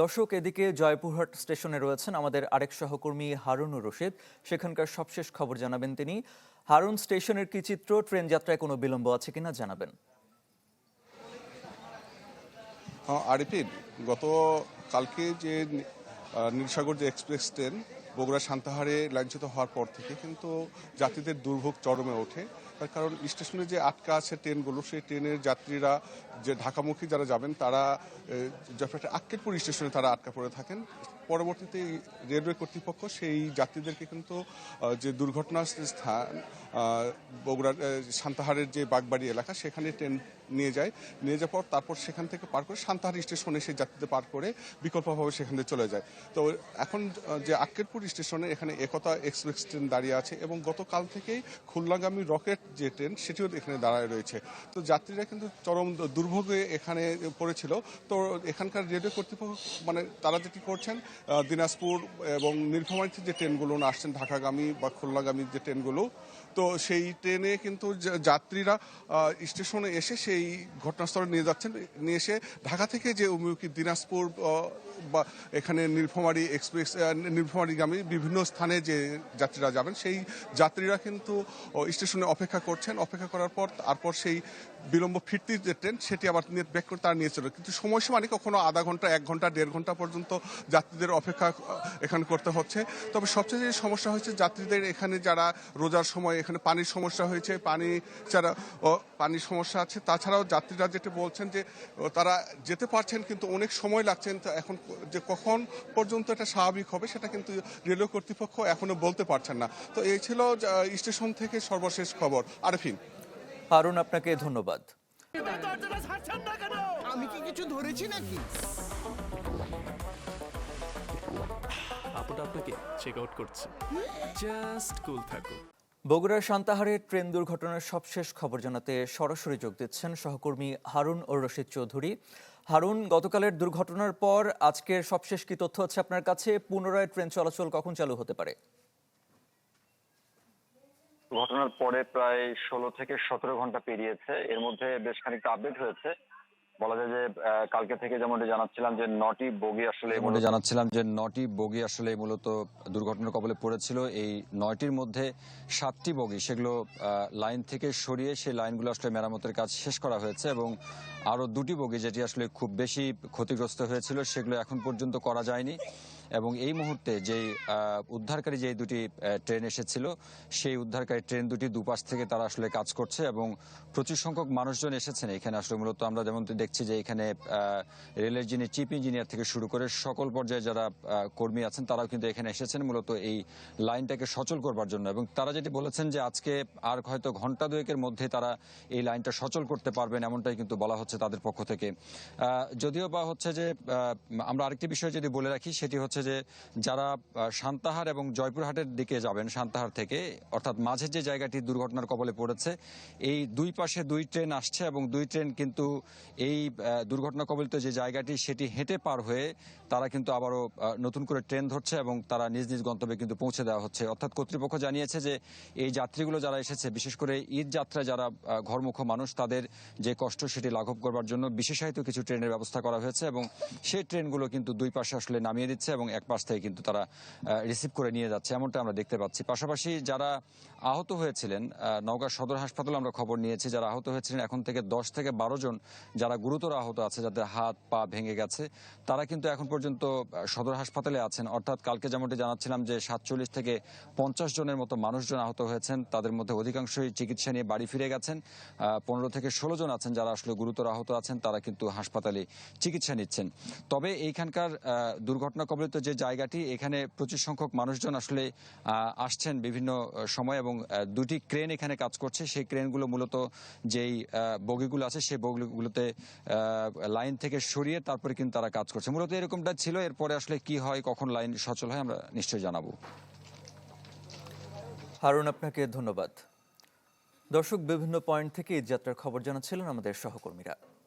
দর্শক, এদিকে জয়পুরহাট স্টেশনে রয়েছেন আমাদের আরেক সহকর্মী হারুনুর রশিদ। সেখানকার সবশেষ খবর জানাবেন তিনি। হারুন, স্টেশনের কি চিত্র? ট্রেন যাত্রায় কোনো বিলম্ব আছে কিনা জানাবেন। আরিফিন, গত কালকে যে নীলসাগর যে এক্সপ্রেস ট্রেন বগুড়া সান্তাহারে লাইনচ্যুত হওয়ার পর থেকে কিন্তু যাত্রীদের দুর্ভোগ চরমে ওঠে। তার কারণ স্টেশনে যে আটকা আছে ট্রেনগুলো, সেই ট্রেনের যাত্রীরা যে ঢাকামুখী যারা যাবেন তারা আক্কেলপুর স্টেশনে তারা আটকা পড়ে থাকেন। পরবর্তীতে রেলওয়ে কর্তৃপক্ষ সেই যাত্রীদেরকে কিন্তু যে দুর্ঘটনার স্থান বগুড়ার সান্তাহারের যে বাগবাড়ি এলাকা, সেখানে ট্রেন নিয়ে যাওয়ার পর তারপর সেখান থেকে পার করে সান্তাহার স্টেশনে সেই যাত্রীদের পার করে বিকল্পভাবে সেখান থেকে চলে যায়। তো এখন যে আক্কেলপুর স্টেশনে এখানে একতা এক্সপ্রেস ট্রেন দাঁড়িয়ে আছে এবং গতকাল থেকেই খুলনাগামী রকেট যে ট্রেন সেটিও এখানে দাঁড়ায় রয়েছে। তো যাত্রীরা কিন্তু চরম দুর্ভোগে এখানে পড়েছিল। তো এখানকার রেলওয়ে কর্তৃপক্ষ তারা যেটি করছেন, দিনাজপুর এবং নীলফামারীতে যে ট্রেনগুলো আসছেন ঢাকাগামী বা খুলনাগামী যে ট্রেনগুলো, তো সেই ট্রেনে কিন্তু যাত্রীরা স্টেশনে এসে সেই ঘটনাস্থলে নিয়ে যাচ্ছেন। নিয়ে এসে ঢাকা থেকে যে অভিমুখী দিনাজপুর বা এখানে নীলফামারীগামী বিভিন্ন স্থানে যে যাত্রীরা যাবেন, সেই যাত্রীরা কিন্তু স্টেশনে অপেক্ষা করছেন। অপেক্ষা করার পর তারপর সেই বিলম্ব ফিরতি যে ট্রেন সেটি আবার ব্যাক করে তারা নিয়ে চলে। কিন্তু সময়সীমা কখনো আধা ঘন্টা, 1 ঘন্টা, 1.5 ঘন্টা পর্যন্ত যাত্রীদের অপেক্ষা এখানে করতে হচ্ছে। তবে সবচেয়ে যে সমস্যা হয়েছে যাত্রীদের, এখানে যারা রোজার সময় এখানে পানির সমস্যা হয়েছে, পানির সমস্যা আছে। তাছাড়াও যাত্রীরা যেটা বলছেন যে তারা যেতে পারছেন কিন্তু অনেক সময় লাগছেন। তো এখন যে কখন পর্যন্ত এটা স্বাভাবিক হবে সেটা কিন্তু রেলওয়ে কর্তৃপক্ষ এখনো বলতে পারছেন না। তো এই ছিল স্টেশন থেকে সর্বশেষ খবর। আরফিন। হারুন, আপনাকে ধন্যবাদ। আমি কি কিছু ধরেছি নাকি? আপুটা আপনাকে চেক আউট করছে। জাস্ট কুল থাকুন। বগুড়ার সান্তাহারের ট্রেন দুর্ঘটনার সবশেষ খবর জানাতে সরাসরি যোগ দিচ্ছেন সহকর্মী হারুন ও রশিদ চৌধুরী। হারুন, গতকালের দুর্ঘটনার পর আজকের সবশেষ কি তথ্য আছে আপনার কাছে? পুনরায় ট্রেন চলাচল কখন চালু হতে পারে? ঘটনার পরে প্রায় 16 থেকে 17 ঘন্টা পেরিয়েছে। এর মধ্যে বেশ খানিকটা আপডেট হয়েছে। বলা যায় যে কালকে থেকে যেমনটি জানাচ্ছিলাম যে 9টি বগি আসলে মূলত দুর্ঘটনার কবলে পড়েছিল। এই 9টির মধ্যে 7টি বগি সেগুলো লাইন থেকে সরিয়ে সেই লাইনগুলো আসলে মেরামতের কাজ শেষ করা হয়েছে এবং আরো 2টি বগি যেটি আসলে খুব বেশি ক্ষতিগ্রস্ত হয়েছিল সেগুলো এখন পর্যন্ত করা যায়নি। এবং এই মুহূর্তে যে উদ্ধারকারী যে 2টি ট্রেন এসেছিল, সেই উদ্ধারকারী ট্রেন দুটি দুপাশ থেকে তারা আসলে কাজ করছে এবং প্রচুর সংখ্যক মানুষজন এসেছেন এখানে। আসলে মূলত আমরা যেমন দেখছি যে এখানে রেলের যিনি চিফ ইঞ্জিনিয়ার থেকে শুরু করে সকল পর্যায়ে যারা কর্মী আছেন তারাও কিন্তু এখানে এসেছেন মূলত এই লাইনটাকে সচল করবার জন্য। এবং তারা যেটি বলেছেন যে আজকে আর হয়তো ঘন্টা দুয়েকের মধ্যে তারা এই লাইনটা সচল করতে পারবেন, এমনটাই কিন্তু বলা হচ্ছে তাদের পক্ষ থেকে। যদিও বা হচ্ছে যে আমরা আরেকটি বিষয় যদি বলে রাখি, সেটি হচ্ছে যে যারা সান্তাহার এবং জয়পুরহাটের দিকে যাবেন, সান্তাহার থেকে অর্থাৎ মাঝের যে জায়গাটি দুর্ঘটনার কবলে পড়েছে, এই দুই পাশে 2 ট্রেন আসছে এবং 2 ট্রেন কিন্তু এই দুর্ঘটনা কবলিত যে জায়গাটি সেটি হেঁটে পার হয়ে তারা কিন্তু আবারও নতুন করে ট্রেন ধরছে এবং তারা নিজ নিজ গন্তব্যে কিন্তু পৌঁছে দেওয়া হচ্ছে। অর্থাৎ কর্তৃপক্ষ জানিয়েছে যে এই যাত্রীগুলো যারা এসেছে, বিশেষ করে ঈদ যাত্রায় যারা ঘরমুখ মানুষ, তাদের যে কষ্ট সেটি লাঘব করবার জন্য বিশেষায়িত কিছু ট্রেনের ব্যবস্থা করা হয়েছে এবং সেই ট্রেনগুলো কিন্তু দুই পাশে আসলে নামিয়ে দিচ্ছে এবং এক পাশ থেকে কিন্তু তারা রিসিভ করে নিয়ে যাচ্ছে, এমনটা আমরা দেখতে পাচ্ছি। পাশাপাশি যারা আহত হয়েছিলেন, নওগাঁ সদর হাসপাতালে আমরা খবর নিয়েছি, যারা আহত হয়েছিলেন এখন থেকে 10 থেকে 12 জন যারা গুরুতর আহত আছে, যাদের হাত পা ভেঙে গেছে, তারা কিন্তু এখন পর্যন্ত সদর হাসপাতালে আছেন। অর্থাৎ কালকে যেমনটি জানাচ্ছিলাম যে 47 থেকে 50 জনের মতো মানুষজন আহত হয়েছেন, তাদের মধ্যে অধিকাংশই চিকিৎসা নিয়ে বাড়ি ফিরে গেছেন। 15 থেকে 16 জন আছেন যারা আসলে গুরুতর আহত আছেন, তারা কিন্তু হাসপাতালে চিকিৎসা নিচ্ছেন। তবে এইখানকার দুর্ঘটনা কবলিত যে জায়গাটি, এখানে প্রচুর সংখ্যক মানুষজন আসলে আসছেন বিভিন্ন সময় এবং 2টি ক্রেন এখানে কাজ করছে। সেই ক্রেনগুলো মূলত যেই বগিগুলো আছে সেই বগিগুলোতে লাইন থেকে সরিয়ে তারপরে কিন্তু তারা কাজ করছে। মূলত এরকমটা ছিল। এরপরে আসলে কি হয়, কখন লাইন সচল হয়, আমরা নিশ্চয়ই জানাবো। হারুন, আপনাকে ধন্যবাদ। দর্শক, বিভিন্ন পয়েন্ট থেকে ঈদ যাত্রার খবর জানাচ্ছিলেন আমাদের সহকর্মীরা।